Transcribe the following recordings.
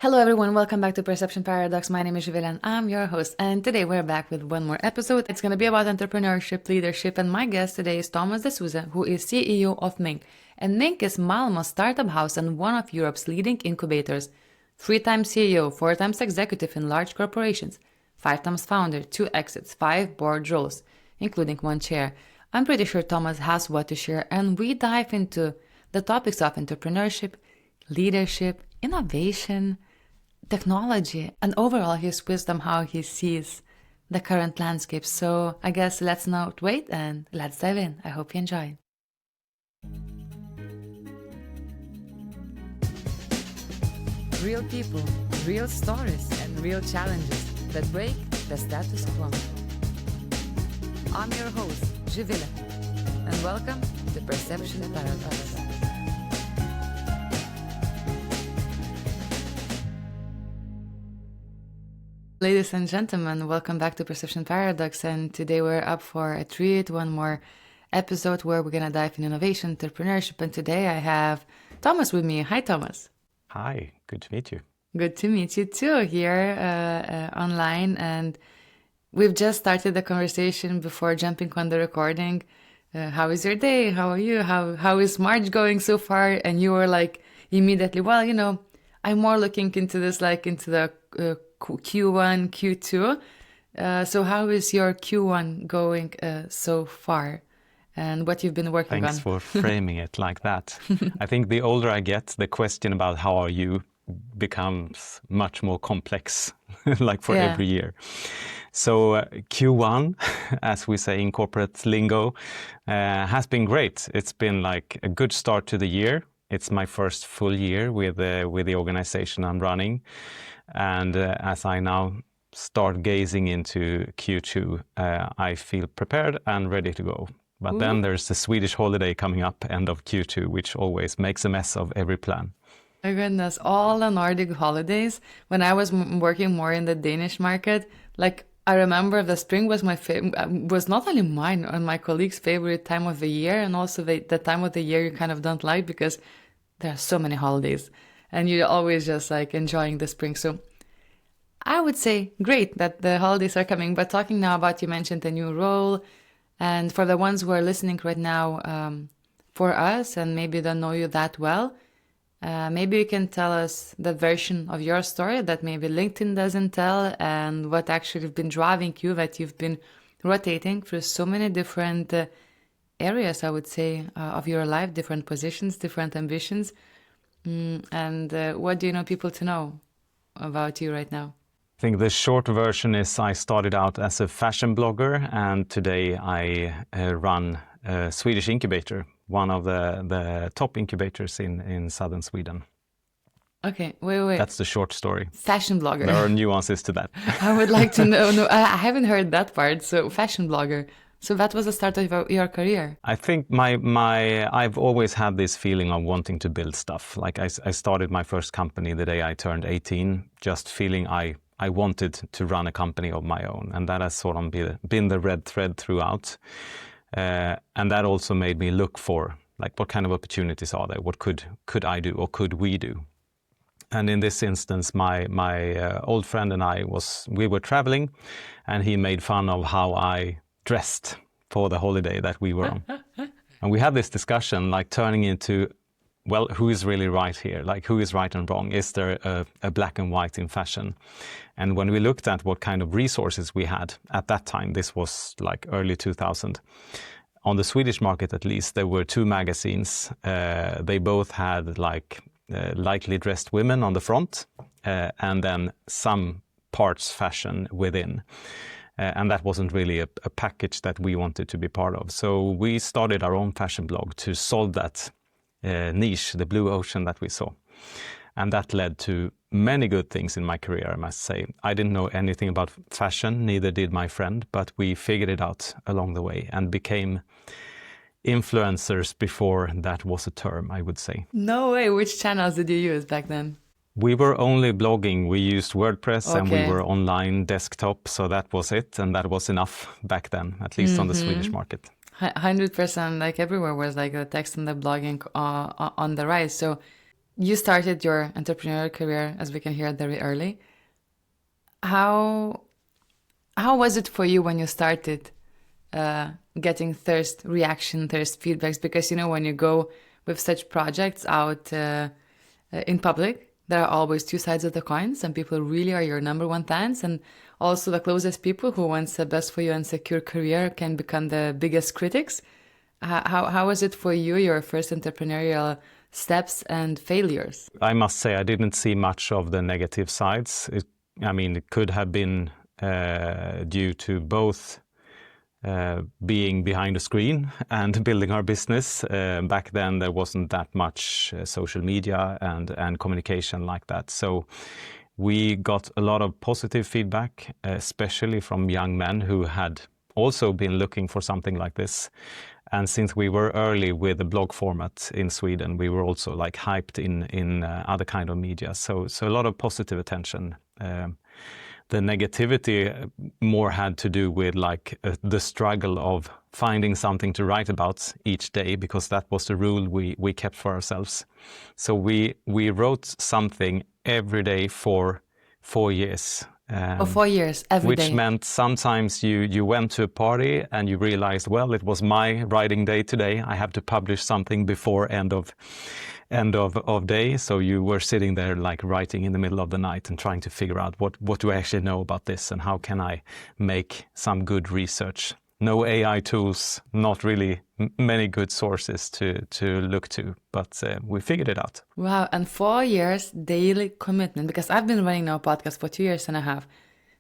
Hello everyone, welcome back to Perception Paradox. My name is Zivile and I'm your host, and today we're back with one more episode. It's going to be about entrepreneurship, leadership, and my guest today is Tomas De Souza, who is CEO of Mink. And Mink is Malmö's startup house and one of Europe's leading incubators. 3-time CEO, 4 times executive in large corporations, 5 times founder, 2 exits, 5 board roles, including 1 chair. I'm pretty sure Tomas has what to share, and we dive into the topics of entrepreneurship, leadership, innovation, technology, and overall his wisdom, how he sees the current landscape. So I guess let's not wait and let's dive in. I hope you enjoy. Real people, real stories, and real challenges that break the status quo. I'm your host, Zivile, and welcome to Perception Paradox. Ladies and gentlemen, welcome back to Perception Paradox, and today we're up for a treat, one more episode where we're going to dive in innovation, entrepreneurship, and today I have Tomas with me. Hi, Tomas. Hi, good to meet you. Good to meet you too here online, and we've just started the conversation before jumping on the recording. How is your day? How are you? How is March going so far? And you were like immediately, well, I'm more looking into this, like into the Q1, Q2. So how is your Q1 going so far, and what you've been working on? Thanks for framing it like that. I think the older I get, the question about how are you becomes much more complex, like for every year. So Q1, as we say in corporate lingo, has been great. It's been like a good start to the year. It's my first full year with the organization I'm running. And as I now start gazing into Q2, I feel prepared and ready to go. But then there's the Swedish holiday coming up, end of Q2, which always makes a mess of every plan. My goodness, all the Nordic holidays. When I was working more in the Danish market, like I remember the spring was was not only mine and my colleagues' favorite time of the year, and also the time of the year you kind of don't like because there are so many holidays. And you're always just like enjoying the spring. So I would say great that the holidays are coming. But talking now about, you mentioned a new role. And for the ones who are listening right now, for us, and maybe don't know you that well, maybe you can tell us the version of your story that maybe LinkedIn doesn't tell, and what actually has been driving you, that you've been rotating through so many different areas, I would say, of your life, different positions, different ambitions. And what do you know people to know about you right now? I think the short version is I started out as a fashion blogger, and today I run a Swedish incubator, one of the top incubators in southern Sweden. Okay, wait. That's the short story. Fashion blogger. There are nuances to that. I would like to know. No, I haven't heard that part. So fashion blogger. So that was the start of your career. I think I've always had this feeling of wanting to build stuff. Like I started my first company the day I turned 18, just feeling I wanted to run a company of my own. And that has sort of been the red thread throughout. And that also made me look for like what kind of opportunities are there? What could I do, or could we do? And in this instance, my old friend and we were traveling, and he made fun of how I dressed for the holiday that we were on. And we had this discussion, like turning into, well, who is really right here? Like, who is right and wrong? Is there a black and white in fashion? And when we looked at what kind of resources we had at that time, this was like early 2000, on the Swedish market at least, there were 2 magazines. They both had like lightly dressed women on the front, and then some parts fashion within. And that wasn't really a package that we wanted to be part of. So we started our own fashion blog to solve that niche, the blue ocean that we saw. And that led to many good things in my career, I must say. I didn't know anything about fashion, neither did my friend, but we figured it out along the way and became influencers before that was a term, I would say. No way. Which channels did you use back then? We were only blogging. We used WordPress, and we were online desktop. So that was it. And that was enough back then, at least on the Swedish market. 100%, like everywhere was like the text and the blogging on the rise. So you started your entrepreneurial career, as we can hear, very early. How was it for you when you started getting thirst feedbacks? Because, when you go with such projects out in public, there are always two sides of the coin. Some people really are your number one fans, and also the closest people who want the best for you and secure career can become the biggest critics. How was it for you, your first entrepreneurial steps and failures? I must say I didn't see much of the negative sides. It could have been due to both being behind a screen and building our business. Back then, there wasn't that much social media and communication like that. So we got a lot of positive feedback, especially from young men who had also been looking for something like this. And since we were early with the blog format in Sweden, we were also like hyped in other kind of media. So a lot of positive attention. The negativity more had to do with like the struggle of finding something to write about each day, because that was the rule we kept for ourselves. So we wrote something every day for 4 years. For 4 years, every day. Which meant sometimes you went to a party and you realized, well, it was my writing day today. I have to publish something before end of day. So you were sitting there like writing in the middle of the night and trying to figure out what do I actually know about this and how can I make some good research. No AI tools, not really many good sources to look to, but we figured it out. Wow, and 4 years daily commitment, because I've been running now a podcast for 2 years and a half.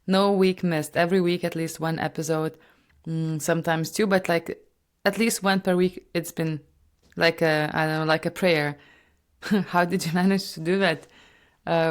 No week missed, every week at least one episode, sometimes two, but like at least one per week. It's been like a prayer. How did you manage to do that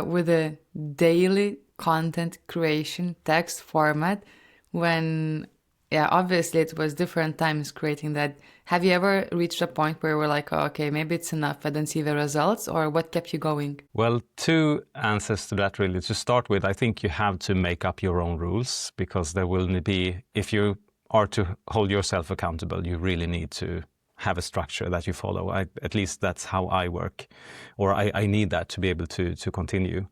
with a daily content creation text format when... Yeah, obviously it was different times creating that. Have you ever reached a point where you were like, oh, okay, maybe it's enough, I don't see the results, or what kept you going? Well, two answers to that really. To start with, I think you have to make up your own rules, because there will be, if you are to hold yourself accountable, you really need to have a structure that you follow. At least that's how I work, or I need that to be able to continue.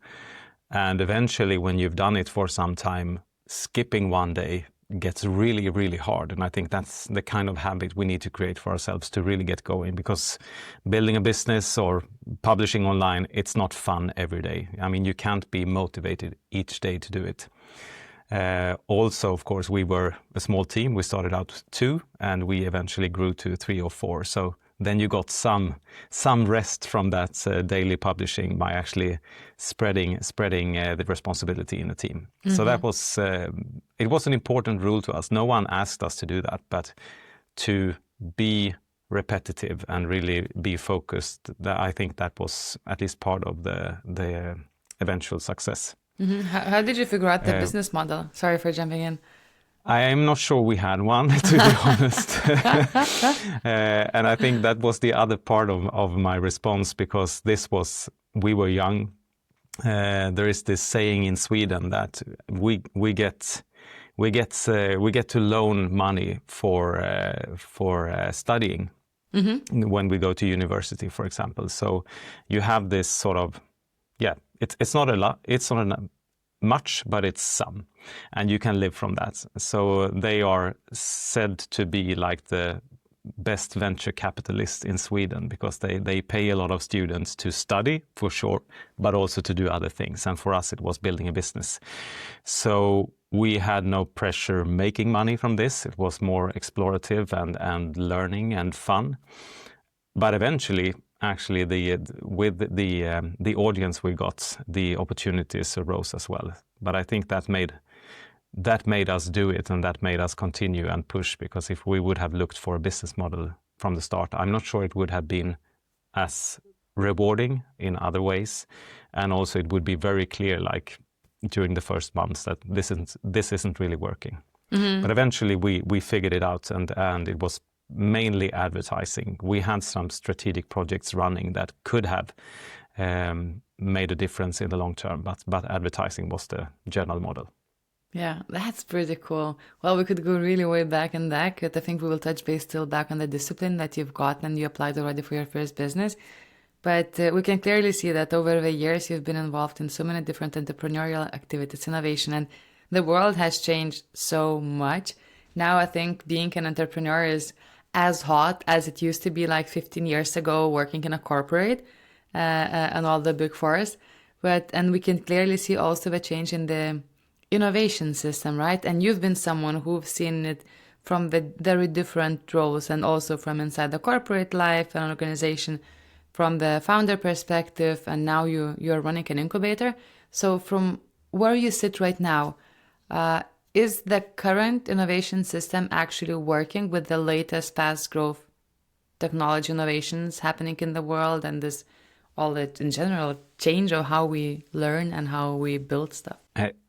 And eventually, when you've done it for some time, skipping one day gets really, really hard. And I think that's the kind of habit we need to create for ourselves to really get going, because building a business or publishing online, it's not fun every day. I mean, you can't be motivated each day to do it. Also, of course, we were a small team. We started out 2 and we eventually grew to 3 or 4. So then you got some rest from that daily publishing by actually spreading the responsibility in the team. Mm-hmm. So that was it was an important rule to us. No one asked us to do that, but to be repetitive and really be focused, I think that was at least part of the eventual success. Mm-hmm. How did you figure out the business model? Sorry for jumping in. I am not sure we had one, to be honest. And I think that was the other part of my response, because we were young. There is this saying in Sweden that we get to loan money for studying, mm-hmm. when we go to university, for example. So you have this sort of, it's not a lot, it's not much, but it's some, and you can live from that. So they are said to be like the best venture capitalists in Sweden, because they pay a lot of students to study, for sure, but also to do other things. And for us, it was building a business. So we had no pressure making money from this. It was more explorative and learning and fun. But eventually, actually, with the audience we got, the opportunities arose as well. But I think that made us do it, and that made us continue and push, because if we would have looked for a business model from the start, I'm not sure it would have been as rewarding in other ways. And also it would be very clear, like during the first months, that this isn't really working. Mm-hmm. But eventually we figured it out, and it was mainly advertising. We had some strategic projects running that could have made a difference in the long term, but advertising was the general model. Yeah, that's pretty cool. Well, we could go really way back in that, but I think we will touch base still back on the discipline that you've got and you applied already for your first business. But we can clearly see that over the years you've been involved in so many different entrepreneurial activities, innovation, and the world has changed so much. Now I think being an entrepreneur is as hot as it used to be like 15 years ago working in a corporate and all the big fours. And we can clearly see also the change in the innovation system, right? And you've been someone who've seen it from the very different roles and also from inside the corporate life and organization, from the founder perspective, and now you're running an incubator. So from where you sit right now, is the current innovation system actually working with the latest fast growth technology innovations happening in the world and this all that in general change of how we learn and how we build stuff?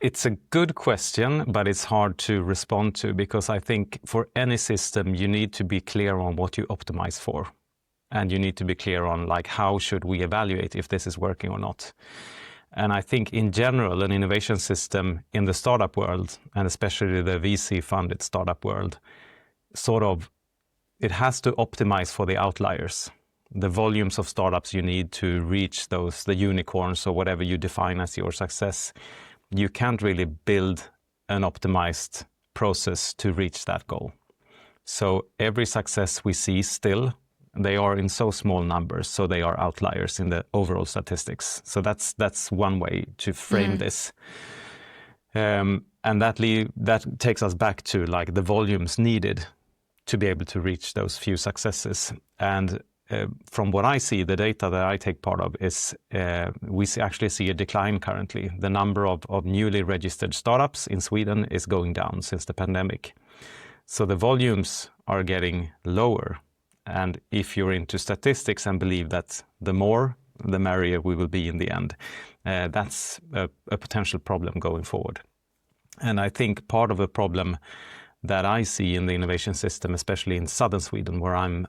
It's a good question, but it's hard to respond to, because I think for any system you need to be clear on what you optimize for, and you need to be clear on like how should we evaluate if this is working or not. And I think in general an innovation system in the startup world, and especially the VC funded startup world, sort of it has to optimize for the outliers, the volumes of startups you need to reach those, the unicorns or whatever you define as your success. You can't really build an optimized process to reach that goal. So every success we see still, they are in so small numbers, so they are outliers in the overall statistics. So that's one way to frame this. And that takes us back to like the volumes needed to be able to reach those few successes. And from what I see, the data that I take part of is we actually see a decline currently. The number of newly registered startups in Sweden is going down since the pandemic. So the volumes are getting lower. And if you're into statistics and believe that the more, the merrier we will be in the end, that's a potential problem going forward. And I think part of the problem that I see in the innovation system, especially in southern Sweden, where I'm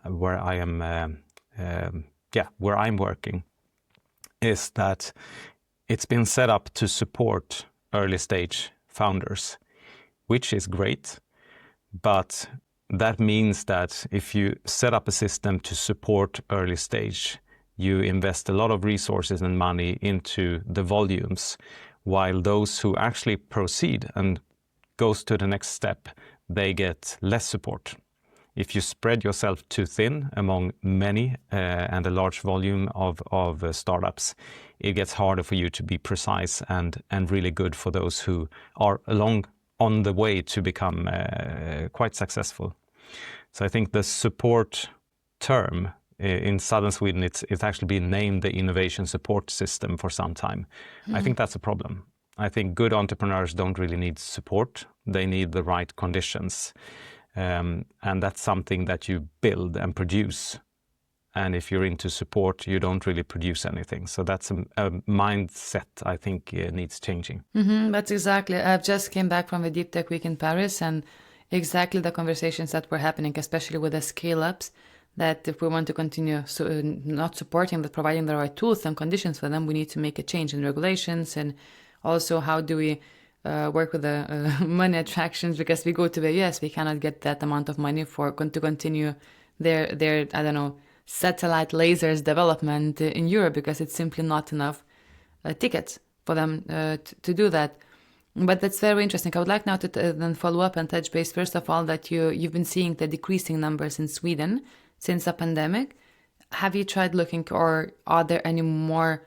working, is that it's been set up to support early stage founders, which is great, but that means that if you set up a system to support early stage, you invest a lot of resources and money into the volumes, while those who actually proceed and goes to the next step, they get less support. If you spread yourself too thin among many and a large volume of startups, it gets harder for you to be precise and really good for those who are on the way to become quite successful. So I think the support term in southern Sweden, it's actually been named the innovation support system for some time. I think that's a problem. I think good entrepreneurs don't really need support. They need the right conditions. And that's something that you build and produce. And if you're into support, you don't really produce anything. So that's a mindset I think needs changing. That's exactly. I've just came back from the Deep Tech Week in Paris, and exactly the conversations that were happening, especially with the scale-ups, that if we want to continue not supporting but providing the right tools and conditions for them, we need to make a change in regulations. And also, how do we work with the money attractions? Because we go to the US, we cannot get that amount of money to continue their I don't know, satellite lasers development in Europe, because it's simply not enough tickets for them to do that. But that's very interesting. I would like now to then follow up and touch base, first of all, that you've been seeing the decreasing numbers in Sweden since the pandemic. Have you tried looking, or are there any more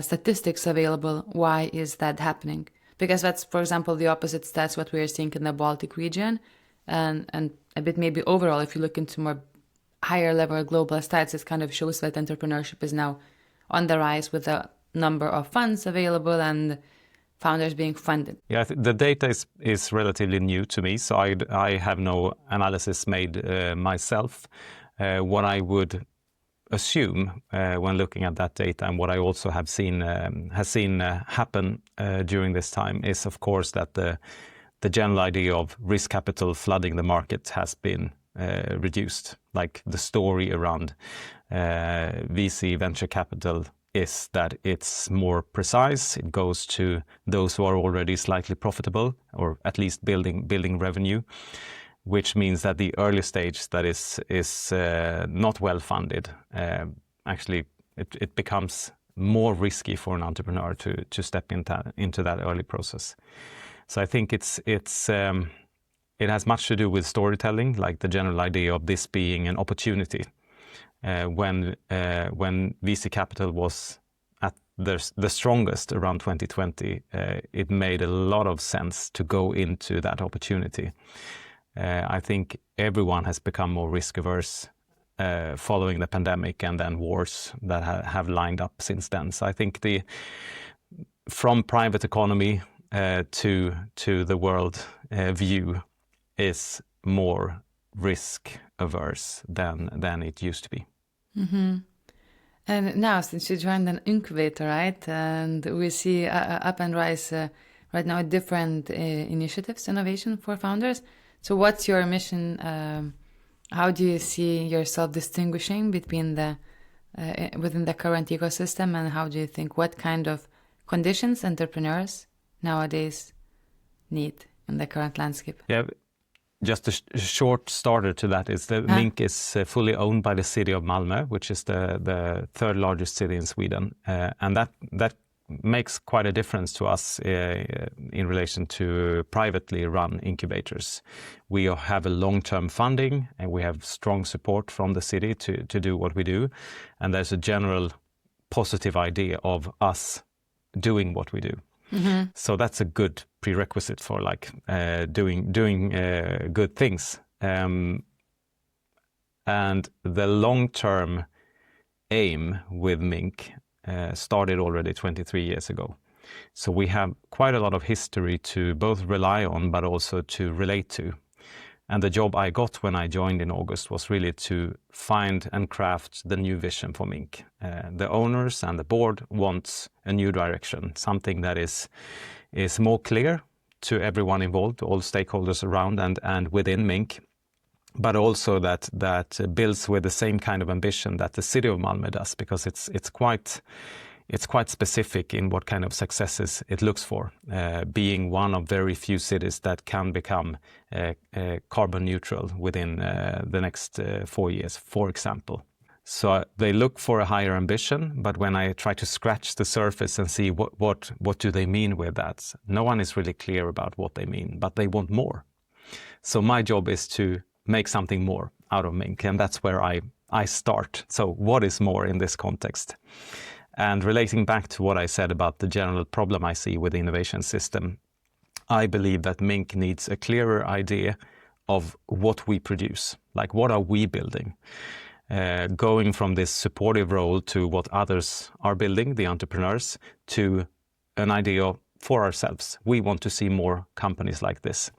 statistics available? Why is that happening? Because that's, for example, the opposite stats what we are seeing in the Baltic region, and a bit maybe overall, if you look into more higher level global stats, it kind of shows that entrepreneurship is now on the rise with the number of funds available and founders being funded. Yeah, the data is relatively new to me, so I have no analysis made myself. What I would assume when looking at that data, and what I also have seen happen during this time, is of course that the general idea of risk capital flooding the market has been reduced. Like the story around VC venture capital is that it's more precise. It goes to those who are already slightly profitable, or at least building revenue, which means that the early stage that is not well funded actually it becomes more risky for an entrepreneur to step into that early process. So I think it has much to do with storytelling, like the general idea of this being an opportunity. When VC capital was at the strongest around 2020, it made a lot of sense to go into that opportunity. I think everyone has become more risk averse following the pandemic and then wars that have lined up since then. So I think from private economy to the world view is more risk averse than it used to be. Mm-hmm. And now, since you joined an incubator, right, and we see up and rise right now different initiatives, innovation for founders. So what's your mission? How do you see yourself distinguishing between within the current ecosystem, and how do you think, what kind of conditions entrepreneurs nowadays need in the current landscape? Yeah, just a short starter to that is that Mink is fully owned by the city of Malmö, which is the third largest city in Sweden, and that makes quite a difference to us in relation to privately run incubators. We have a long-term funding and we have strong support from the city to do what we do, and there's a general positive idea of us doing what we do. Mm-hmm. So that's a good prerequisite for doing good things. And the long-term aim with Mink started already 23 years ago. So we have quite a lot of history to both rely on, but also to relate to. And the job I got when I joined in August was really to find and craft the new vision for Mink. The owners and the board want a new direction, something that is more clear to everyone involved, all stakeholders around and within Mink, but also that builds with the same kind of ambition that the city of Malmö does, because it's quite specific in what kind of successes it looks for, being one of very few cities that can become carbon neutral within the next 4 years, for example. So they look for a higher ambition, but when I try to scratch the surface and see what do they mean with that, no one is really clear about what they mean, but they want more. So my job is to make something more out of Mink, and that's where I start. So what is more in this context? And relating back to what I said about the general problem I see with the innovation system, I believe that Mink needs a clearer idea of what we produce, like what are we building? Going from this supportive role to what others are building, the entrepreneurs, to an idea for ourselves. We want to see more companies like this.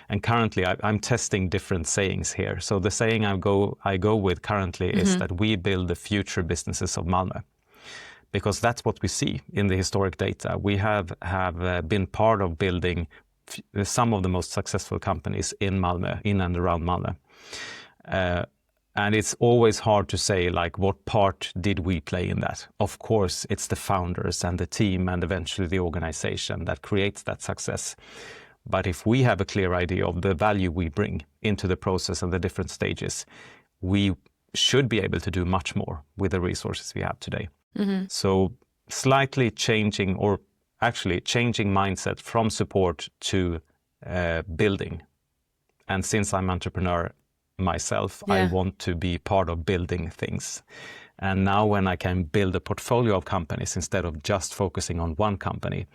And currently I'm testing different sayings here. So the saying I go with currently is that we build the future businesses of Malmö. Because that's what we see in the historic data. We have been part of building some of the most successful companies in Malmö, in and around Malmö. And it's always hard to say, like, what part did we play in that? Of course, it's the founders and the team and eventually the organization that creates that success. But if we have a clear idea of the value we bring into the process and the different stages, we should be able to do much more with the resources we have today. Mm-hmm. So slightly changing, or actually changing mindset from support to building. And since I'm an entrepreneur myself, I want to be part of building things. And now when I can build a portfolio of companies instead of just focusing on one company,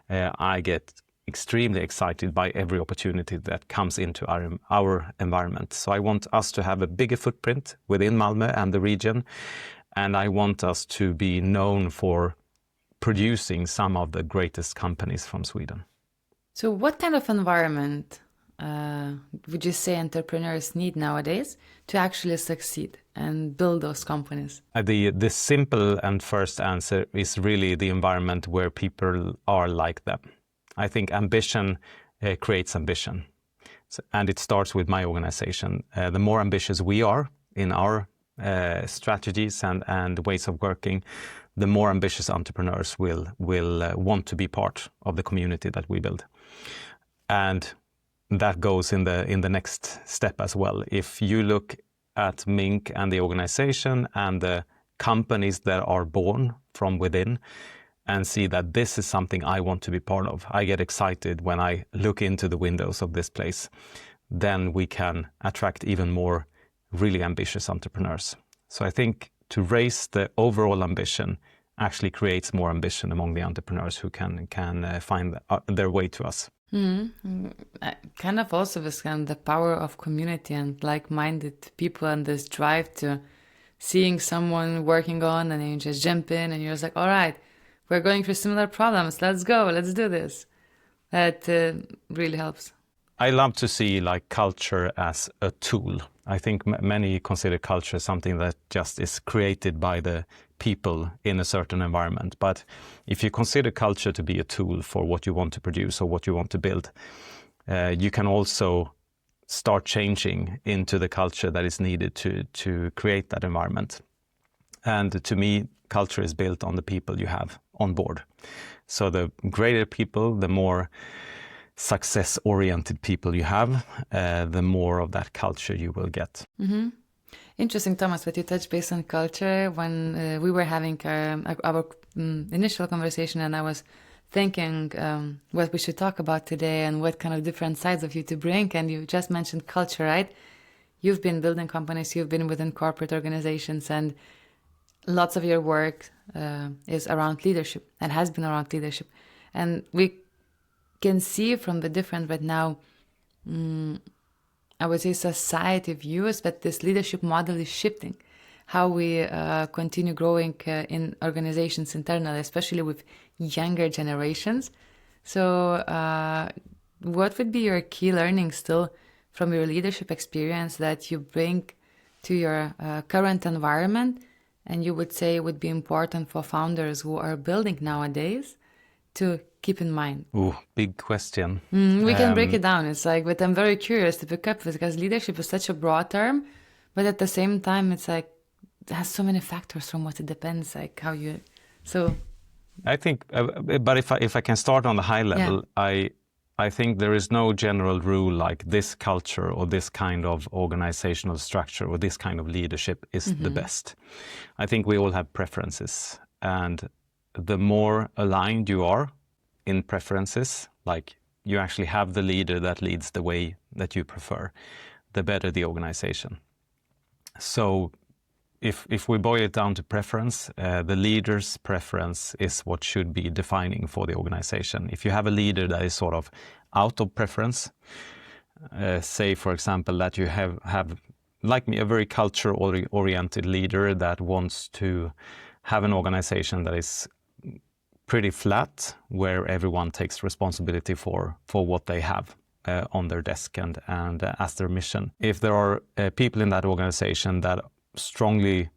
I get extremely excited by every opportunity that comes into our environment. So I want us to have a bigger footprint within Malmö and the region. And I want us to be known for producing some of the greatest companies from Sweden. So what kind of environment would you say entrepreneurs need nowadays to actually succeed and build those companies? The simple and first answer is really the environment where people are like them. I think ambition creates ambition. And it starts with my organization. The more ambitious we are in our strategies and ways of working, the more ambitious entrepreneurs will want to be part of the community that we build. And that goes in the next step as well. If you look at Mink and the organization and the companies that are born from within and see that this is something I want to be part of. I get excited when I look into the windows of this place. Then we can attract even more really ambitious entrepreneurs. So I think to raise the overall ambition actually creates more ambition among the entrepreneurs who can find their way to us. Kind of also this kind of the power of community and like-minded people and this drive to seeing someone working on and then you just jump in and you're just like, all right, we're going through similar problems. Let's go. Let's do this. That really helps. I love to see like culture as a tool. I think many consider culture something that just is created by the people in a certain environment. But if you consider culture to be a tool for what you want to produce or what you want to build, you can also start changing into the culture that is needed to create that environment. And to me, culture is built on the people you have on board. So the greater people, the more success-oriented people you have, the more of that culture you will get. Mm-hmm. Interesting, Thomas, that you touched base on culture when we were having our initial conversation, and I was thinking what we should talk about today and what kind of different sides of you to bring. And you just mentioned culture, right? You've been building companies, you've been within corporate organizations, and lots of your work is around leadership and has been around leadership. And we can see from the different, but now, I would say society views that this leadership model is shifting. How we continue growing in organizations internally, especially with younger generations. So what would be your key learning still from your leadership experience that you bring to your current environment and you would say would be important for founders who are building nowadays to keep in mind? Ooh, big question. We can break it down. It's like, but I'm very curious to pick up this because leadership is such a broad term, but at the same time, it's like, it has so many factors from what it depends, like how you, so. I think, but if I can start on the high level, Yeah. I think there is no general rule like this culture or this kind of organizational structure or this kind of leadership is the best. I think we all have preferences, and the more aligned you are in preferences, like you actually have the leader that leads the way that you prefer, the better the organization. So if we boil it down to preference, the leader's preference is what should be defining for the organization. If you have a leader that is sort of out of preference, say for example that you have like me, a very culture-oriented leader that wants to have an organization that is pretty flat, where everyone takes responsibility for what they have on their desk and as their mission. If there are people in that organization that strongly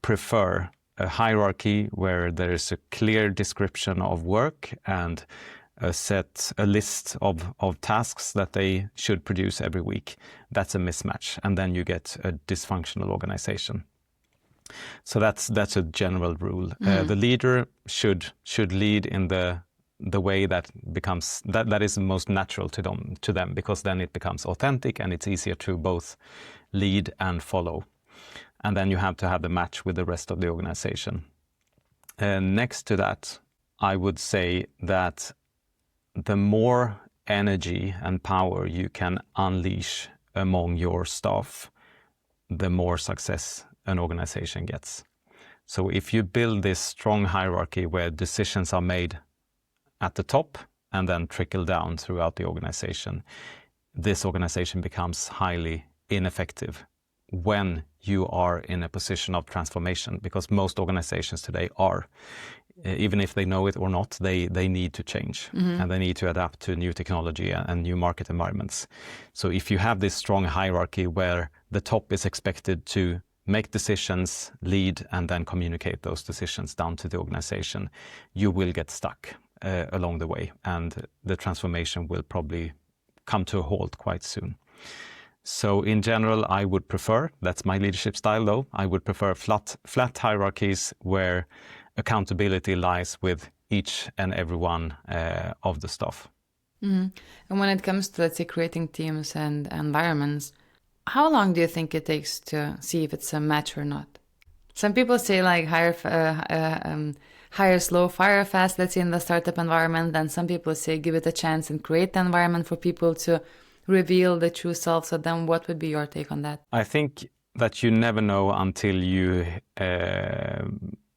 prefer a hierarchy where there is a clear description of work and a list of tasks that they should produce every week, that's a mismatch, and then you get a dysfunctional organization. So that's a general rule. The leader should lead in the way that becomes that is most natural to them, because then it becomes authentic and it's easier to both lead and follow. And then you have to have the match with the rest of the organization. Next to that, I would say that the more energy and power you can unleash among your staff, the more success an organization gets. So if you build this strong hierarchy where decisions are made at the top and then trickle down throughout the organization, this organization becomes highly ineffective when you are in a position of transformation, because most organizations today are, even if they know it or not, they need to change and they need to adapt to new technology and new market environments. So if you have this strong hierarchy where the top is expected to make decisions, lead, and then communicate those decisions down to the organization, you will get stuck along the way, and the transformation will probably come to a halt quite soon. So in general, I would prefer, that's my leadership style though, I would prefer flat hierarchies where accountability lies with each and every one of the staff. And when it comes to, let's say, creating teams and environments, how long do you think it takes to see if it's a match or not? Some people say like hire slow, fire fast, let's say in the startup environment. Then some people say give it a chance and create the environment for people to reveal the true self. So then what would be your take on that? I think that you never know until you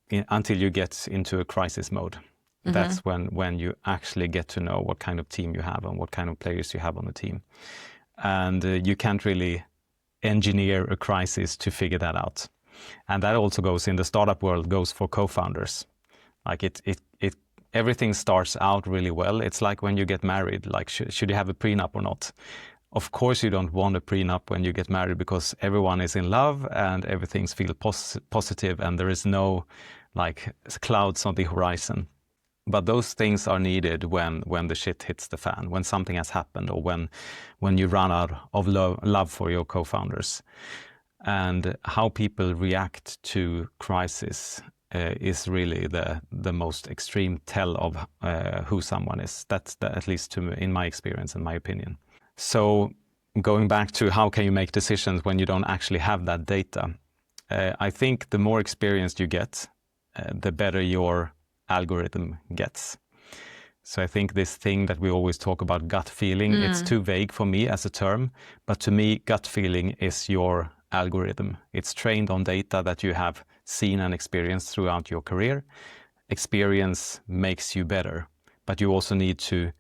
get into a crisis mode. That's when you actually get to know what kind of team you have and what kind of players you have on the team. And you can't really engineer a crisis to figure that out. And that also goes in the startup world, goes for co-founders. Like everything starts out really well. It's like when you get married, like should you have a prenup or not? Of course you don't want a prenup when you get married because everyone is in love and everything feels positive and there is no like clouds on the horizon. But those things are needed when the shit hits the fan, when something has happened or when you run out of love for your co-founders. And how people react to crisis is really the most extreme tell of who someone is. That's at least in my experience and my opinion. So going back to how can you make decisions when you don't actually have that data, I think the more experienced you get, the better your algorithm gets. So I think this thing that we always talk about, gut feeling, it's too vague for me as a term, but to me, gut feeling is your algorithm. It's trained on data that you have seen and experienced throughout your career. Experience makes you better, but you also need to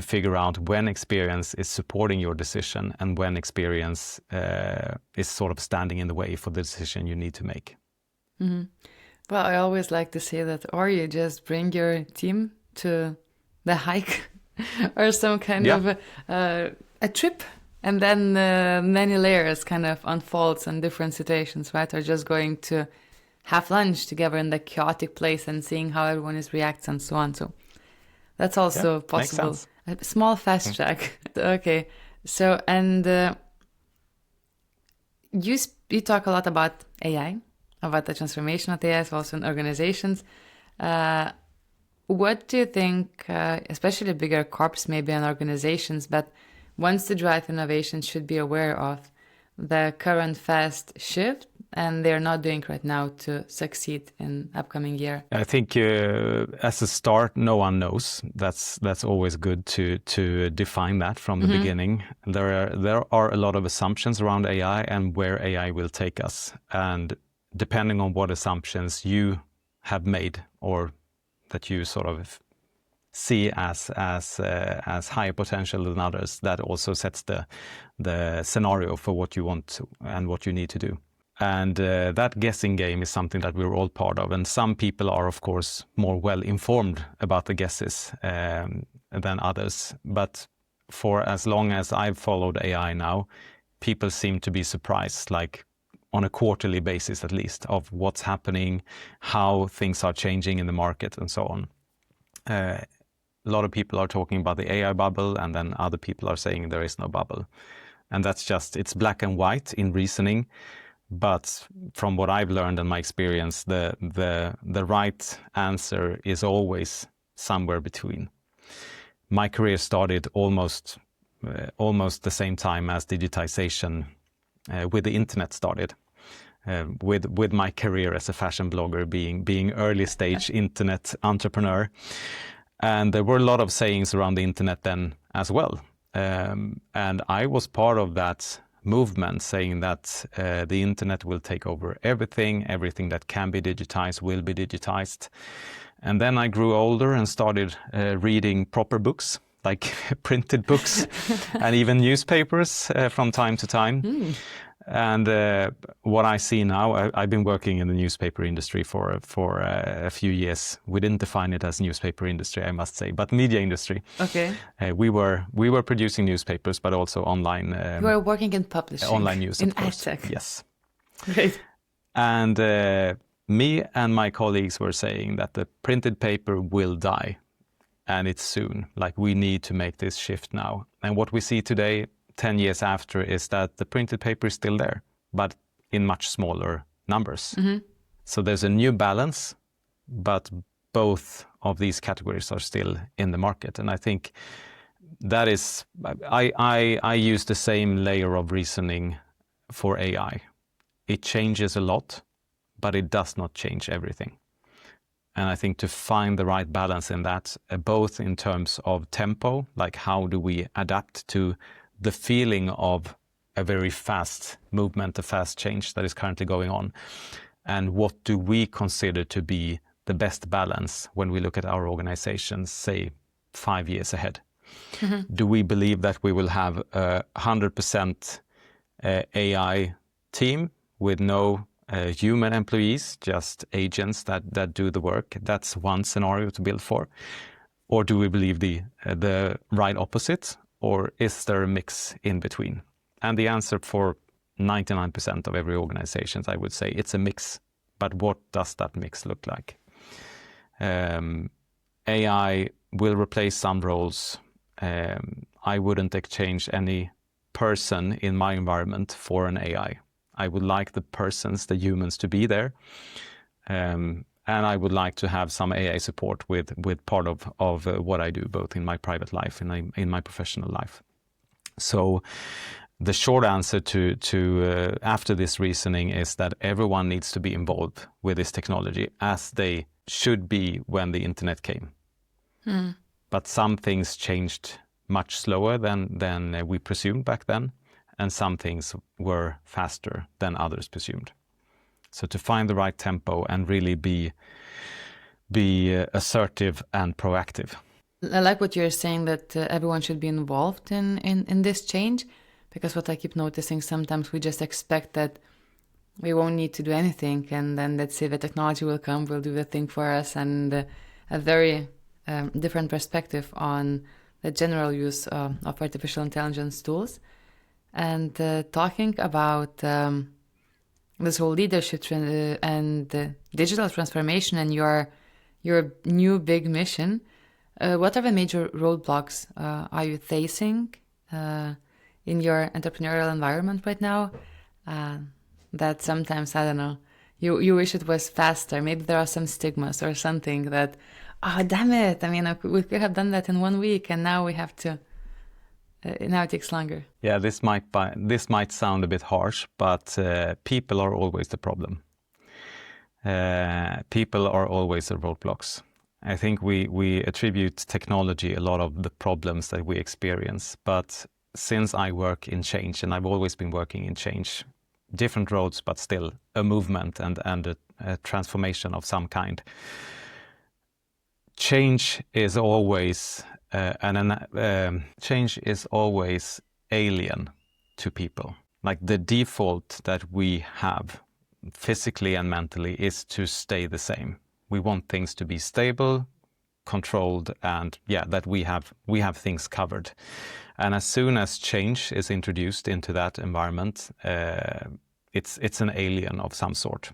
figure out when experience is supporting your decision and when experience is sort of standing in the way for the decision you need to make. Mm-hmm. Well, I always like to say that, or you just bring your team to the hike or some kind of a trip, and then many layers kind of unfolds in different situations, right? Or just going to have lunch together in the chaotic place and seeing how everyone is reacts and so on. So that's also possible. Makes sense. A small fast track. Okay. So, and you talk a lot about AI, about the transformation of AI, also in organizations. What do you think, especially bigger corps, maybe in organizations, but wants to drive innovation should be aware of the current fast shift and they're not doing right now to succeed in upcoming year? I think as a start, no one knows. That's always good to define that from the beginning. There are a lot of assumptions around AI and where AI will take us, and depending on what assumptions you have made or that you sort of see as higher potential than others, that also sets the scenario for what you want and what you need to do. And that guessing game is something that we're all part of. And some people are, of course, more well informed about the guesses than others. But for as long as I've followed AI now, people seem to be surprised, like on a quarterly basis at least, of what's happening, how things are changing in the market and so on. A lot of people are talking about the AI bubble, and then other people are saying there is no bubble. And that's just, it's black and white in reasoning. But from what I've learned and my experience, the right answer is always somewhere between. My career started almost the same time as digitization with the internet started. With my career as a fashion blogger being early stage internet entrepreneur. And there were a lot of sayings around the internet then as well. And I was part of that movement saying that the internet will take over everything that can be digitized will be digitized. And then I grew older and started reading proper books, like printed books and even newspapers from time to time. And what I see now, I've been working in the newspaper industry for a few years. We didn't define it as newspaper industry, I must say, but media industry. Okay. We were producing newspapers, but also online. You were working in publishing. Online news, in of course. AdTech. Yes. Great. And me and my colleagues were saying that the printed paper will die, and it's soon. Like, we need to make this shift now. And what we see today, 10 years after, is that the printed paper is still there, but in much smaller numbers. So there's a new balance, but both of these categories are still in the market. And I think that is, I use the same layer of reasoning for AI. It changes a lot, but it does not change everything. And I think to find the right balance in that, both in terms of tempo, like how do we adapt to the feeling of a very fast movement, a fast change that is currently going on, and what do we consider to be the best balance when we look at our organizations, say 5 years ahead. Do we believe that we will have a 100% AI team with no human employees, just agents that do the work? That's one scenario to build for. Or do we believe the right opposite? Or is there a mix in between? And the answer for 99% of every organization, I would say, it's a mix. But what does that mix look like? AI will replace some roles. I wouldn't exchange any person in my environment for an AI. I would like the persons, the humans, to be there. And I would like to have some AI support with part of what I do, both in my private life and in my professional life. So the short answer to after this reasoning is that everyone needs to be involved with this technology, as they should be when the internet came. But some things changed much slower than we presumed back then, and some things were faster than others presumed. So to find the right tempo and really be assertive and proactive. I like what you're saying, that everyone should be involved in this change, because what I keep noticing, sometimes we just expect that we won't need to do anything, and then let's say the technology will come, will do the thing for us, and a very different perspective on the general use of artificial intelligence tools. And talking about this whole leadership and digital transformation and your new big mission, what are the major roadblocks are you facing in your entrepreneurial environment right now? That sometimes, I don't know, you wish it was faster. Maybe there are some stigmas or something that, oh, damn it, I mean, we could have done that in 1 week, and now we have to, now it takes longer. Yeah, this might sound a bit harsh, but people are always the problem. People are always the roadblocks. I think we attribute technology a lot of the problems that we experience, but since I work in change, and I've always been working in change, different roads, but still a movement and a transformation of some kind. Change is always change is always alien to people. Like the default that we have physically and mentally is to stay the same. We want things to be stable, controlled, and that we have things covered. And as soon as change is introduced into that environment, it's an alien of some sort.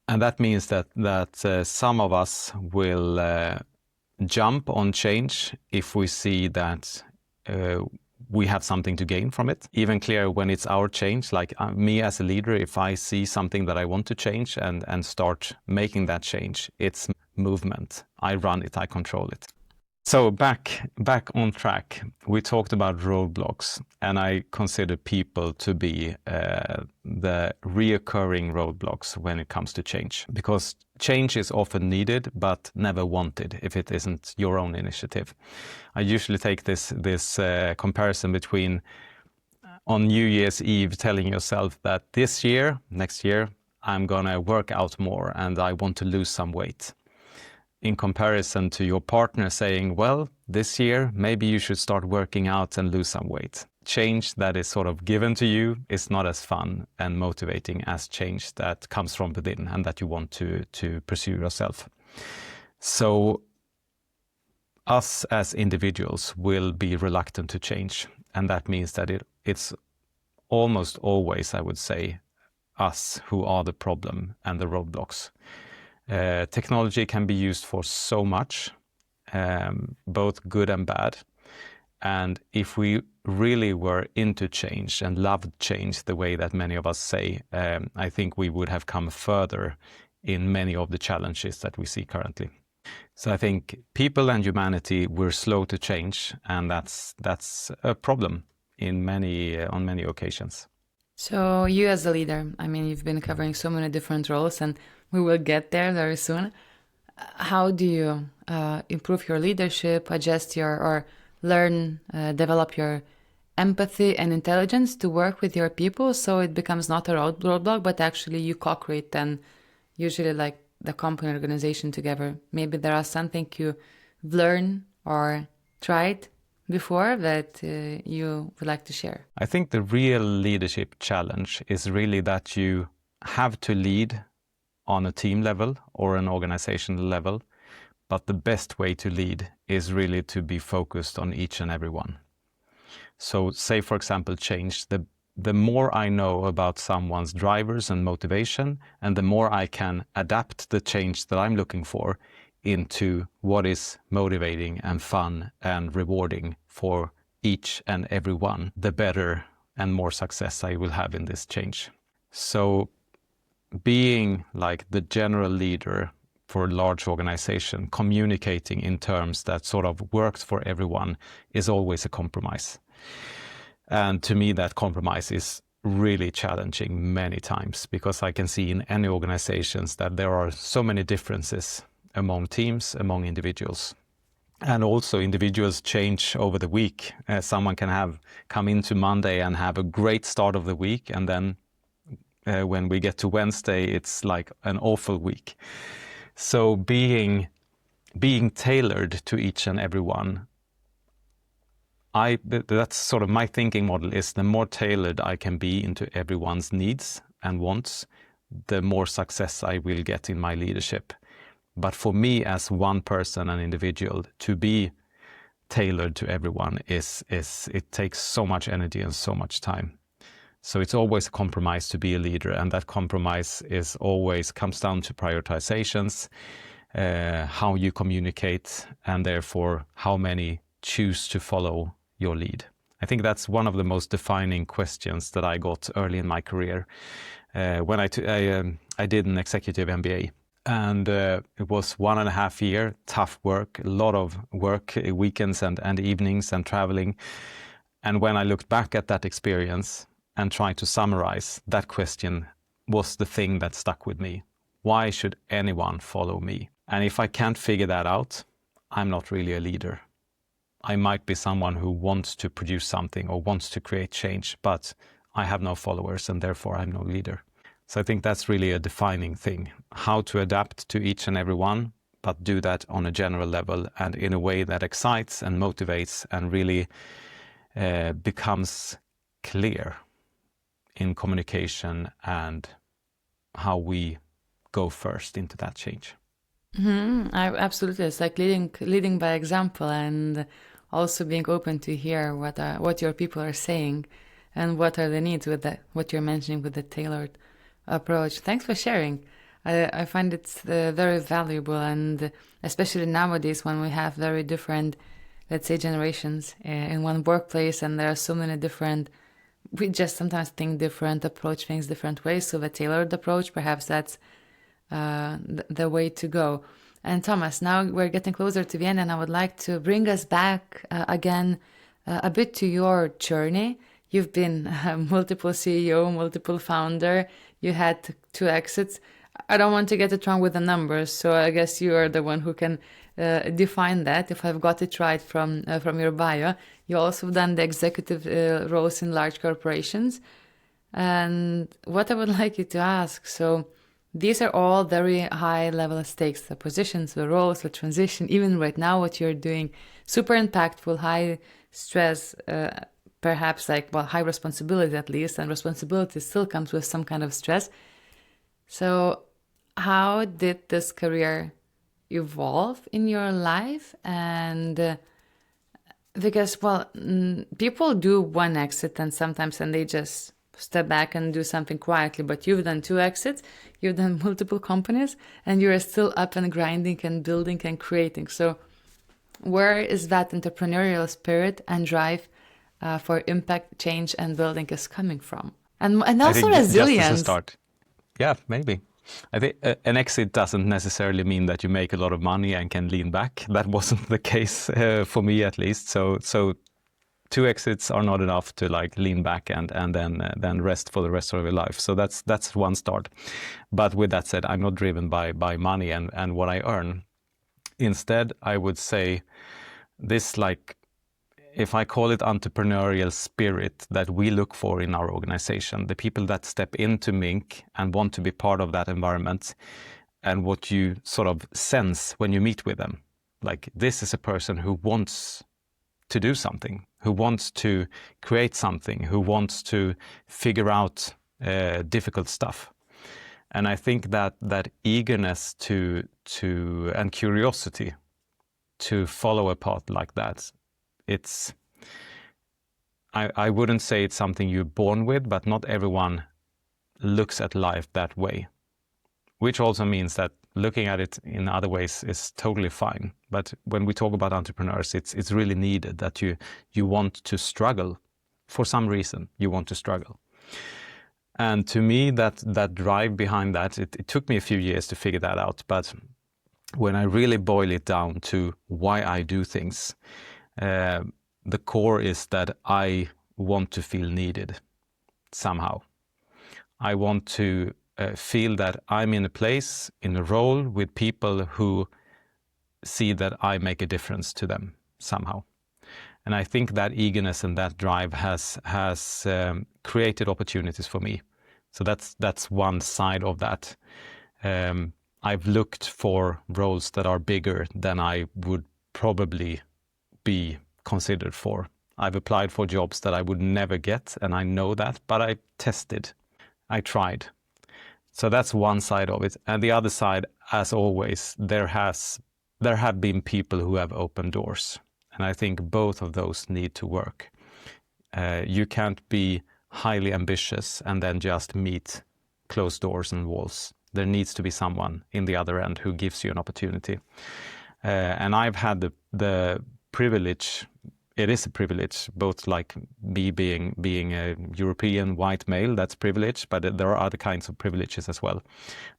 And that means that some of us will jump on change if we see that we have something to gain from it. Even clearer when it's our change, like me as a leader, if I see something that I want to change and start making that change, it's movement. I run it, I control it. So back on track, we talked about roadblocks, and I consider people to be the reoccurring roadblocks when it comes to change, because change is often needed but never wanted if it isn't your own initiative. I usually take this comparison between on New Year's Eve telling yourself that next year, I'm gonna work out more and I want to lose some weight, in comparison to your partner saying, well, this year, maybe you should start working out and lose some weight. Change that is sort of given to you is not as fun and motivating as change that comes from within and that you want to pursue yourself. So us as individuals will be reluctant to change. And that means that it's almost always, I would say, us who are the problem and the roadblocks. Technology can be used for so much, both good and bad. And if we really were into change and loved change the way that many of us say, I think we would have come further in many of the challenges that we see currently. So I think people and humanity, we're slow to change, and that's a problem on many occasions. So you as a leader, I mean, you've been covering so many different roles, and we will get there very soon. How do you improve your leadership, adjust your, or learn, develop your empathy and intelligence to work with your people so it becomes not a roadblock, but actually you co-create then usually like the company organization together? Maybe there are something you learn or tried before that you would like to share. I think the real leadership challenge is really that you have to lead on a team level or an organizational level, but the best way to lead is really to be focused on each and every one. So say, for example, change. The more I know about someone's drivers and motivation, and the more I can adapt the change that I'm looking for into what is motivating and fun and rewarding for each and every one, the better and more success I will have in this change. So being like the general leader for a large organization, communicating in terms that sort of works for everyone is always a compromise. And to me, that compromise is really challenging many times, because I can see in any organizations that there are so many differences among teams, among individuals. And also individuals change over the week. Someone can come into Monday and have a great start of the week, and then when we get to Wednesday, it's like an awful week. So being tailored to each and every one, that's sort of my thinking model, is the more tailored I can be into everyone's needs and wants, the more success I will get in my leadership. But for me as one person, an individual, to be tailored to everyone it takes so much energy and so much time. So it's always a compromise to be a leader, and that compromise comes down to prioritizations, how you communicate, and therefore how many choose to follow your lead. I think that's one of the most defining questions that I got early in my career when I did an executive MBA. And it was 1.5 years, tough work, a lot of work, weekends and evenings and traveling. And when I looked back at that experience and tried to summarize, that question was the thing that stuck with me. Why should anyone follow me? And if I can't figure that out, I'm not really a leader. I might be someone who wants to produce something or wants to create change, but I have no followers and therefore I'm no leader. So I think that's really a defining thing, how to adapt to each and every one, but do that on a general level and in a way that excites and motivates and really becomes clear in communication and how we go first into that change. Absolutely, it's like leading by example, and also being open to hear what your people are saying and what are the needs with that, what you're mentioning with the tailored approach. Thanks for sharing. I find it's very valuable, and especially nowadays when we have very different, let's say, generations in one workplace, and there are so many different, we just sometimes think different, approach things different ways. So the tailored approach, perhaps that's the way to go. And Thomas, now we're getting closer to the end, and I would like to bring us back again a bit to your journey. You've been multiple CEO, multiple founder. You had 2 exits. I don't want to get it wrong with the numbers, so I guess you are the one who can define that, if I've got it right from your bio. You also done the executive roles in large corporations. And what I would like you to ask, so these are all very high level stakes, the positions, the roles, the transition, even right now what you're doing, super impactful, high stress, perhaps high responsibility at least, and responsibility still comes with some kind of stress. So how did this career evolve in your life? And because, people do one exit and sometimes they just step back and do something quietly, but you've done 2 exits, you've done multiple companies, and you're still up and grinding and building and creating. So where is that entrepreneurial spirit and drive for impact, change, and building is coming from? And also resilience. Just as a start. Yeah, maybe. I think an exit doesn't necessarily mean that you make a lot of money and can lean back. That wasn't the case for me, at least. So 2 exits are not enough to like lean back and then rest for the rest of your life. So that's one start. But with that said, I'm not driven by money and what I earn. Instead, I would say this, like, if I call it entrepreneurial spirit that we look for in our organization, the people that step into Mink and want to be part of that environment, and what you sort of sense when you meet with them. Like, this is a person who wants to do something, who wants to create something, who wants to figure out difficult stuff. And I think that eagerness to and curiosity to follow a path like that, I wouldn't say it's something you're born with, but not everyone looks at life that way. Which also means that looking at it in other ways is totally fine. But when we talk about entrepreneurs, it's really needed that you want to struggle. For some reason, you want to struggle. And to me, that drive behind that, it took me a few years to figure that out. But when I really boil it down to why I do things, the core is that I want to feel needed somehow. I want to feel that I'm in a place, in a role with people who see that I make a difference to them somehow. And I think that eagerness and that drive has created opportunities for me. So that's one side of that. I've looked for roles that are bigger than I would probably be considered for. I've applied for jobs that I would never get, and I know that, but I tested. I tried. So that's one side of it. And the other side, as always, there have been people who have opened doors. And I think both of those need to work. You can't be highly ambitious and then just meet closed doors and walls. There needs to be someone in the other end who gives you an opportunity. And I've had the privilege. It is a privilege, both like me being a European white male, that's privilege, but there are other kinds of privileges as well.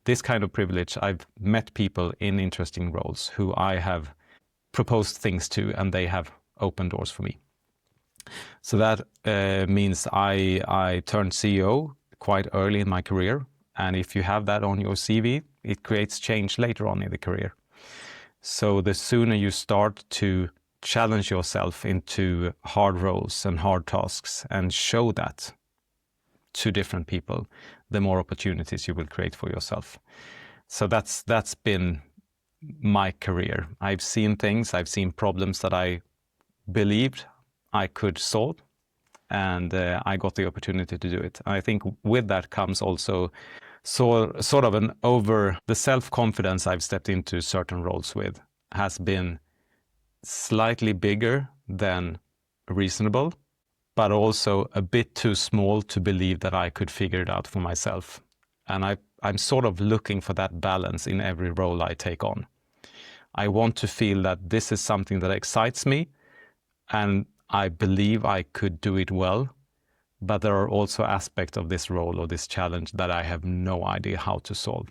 This kind of privilege, I've met people in interesting roles who I have proposed things to, and they have opened doors for me. So that means I turned CEO quite early in my career, and if you have that on your CV, it creates change later on in the career. So the sooner you start to challenge yourself into hard roles and hard tasks and show that to different people, the more opportunities you will create for yourself. So that's been my career. I've seen things, I've seen problems that I believed I could solve, and I got the opportunity to do it. I think with that comes also sort of the self-confidence I've stepped into certain roles with has been slightly bigger than reasonable, but also a bit too small to believe that I could figure it out for myself. And I'm sort of looking for that balance in every role I take on. I want to feel that this is something that excites me, and I believe I could do it well, but there are also aspects of this role or this challenge that I have no idea how to solve.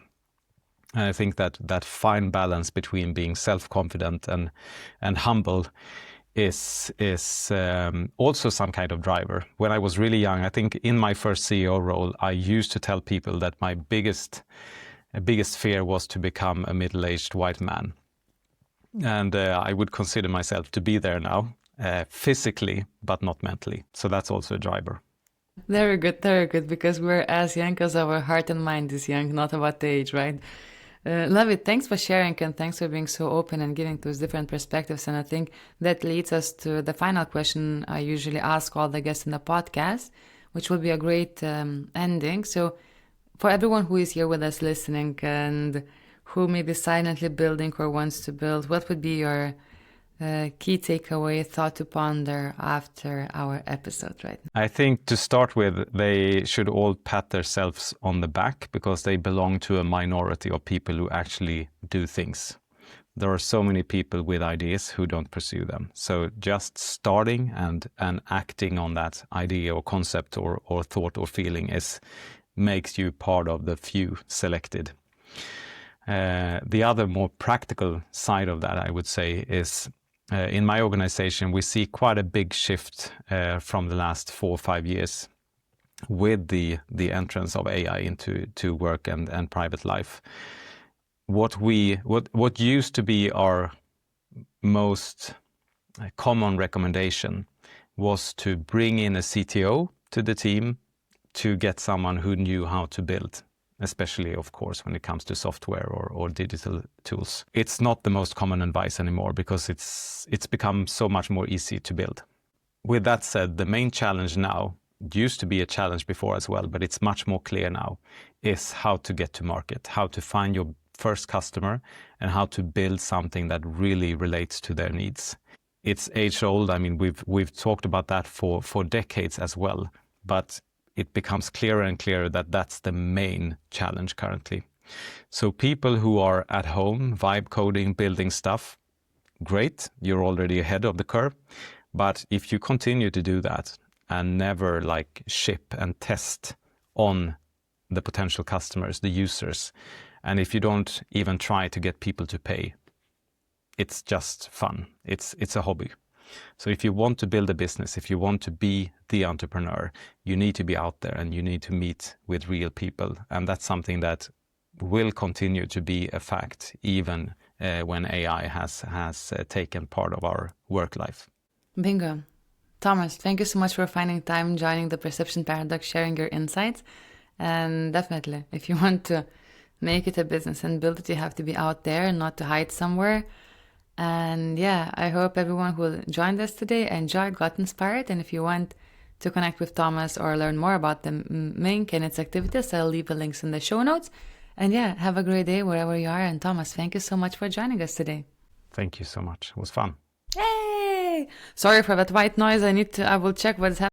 And I think that fine balance between being self-confident and humble is also some kind of driver. When I was really young, I think in my first CEO role, I used to tell people that my biggest fear was to become a middle-aged white man. And I would consider myself to be there now, physically, but not mentally. So that's also a driver. Very good, because we're as young as our heart and mind is young, not about the age, right? Love it. Thanks for sharing, and thanks for being so open and giving those different perspectives. And I think that leads us to the final question I usually ask all the guests in the podcast, which will be a great ending. So for everyone who is here with us listening and who may be silently building or wants to build, what would be your key takeaway, thought to ponder after our episode right now? I think to start with, they should all pat themselves on the back because they belong to a minority of people who actually do things. There are so many people with ideas who don't pursue them. So just starting and acting on that idea or concept or thought or feeling makes you part of the few selected. The other more practical side of that, I would say, is in my organization, we see quite a big shift from the last 4 or 5 years with the entrance of AI into work and private life. What used to be our most common recommendation was to bring in a CTO to the team to get someone who knew how to build, especially, of course, when it comes to software or digital tools. It's not the most common advice anymore because it's become so much more easy to build. With that said, the main challenge now, used to be a challenge before as well, but it's much more clear now, is how to get to market, how to find your first customer, and how to build something that really relates to their needs. It's age old. I mean, we've talked about that for decades as well, but it becomes clearer and clearer that that's the main challenge currently. So people who are at home, vibe coding, building stuff, great, you're already ahead of the curve. But if you continue to do that and never like ship and test on the potential customers, the users, and if you don't even try to get people to pay, it's just fun. It's a hobby. So if you want to build a business, if you want to be the entrepreneur, you need to be out there and you need to meet with real people. And that's something that will continue to be a fact even when AI has taken part of our work life. Bingo. Thomas, thank you so much for finding time, joining the Perception Paradox, sharing your insights. And definitely, if you want to make it a business and build it, you have to be out there, not to hide somewhere. And yeah, I hope everyone who joined us today enjoyed, got inspired. And if you want to connect with Thomas or learn more about the Mink and its activities, I'll leave the links in the show notes. And yeah, have a great day wherever you are. And Thomas, thank you so much for joining us today. Thank you so much. It was fun. Yay! Sorry for that white noise. I will check what is happening.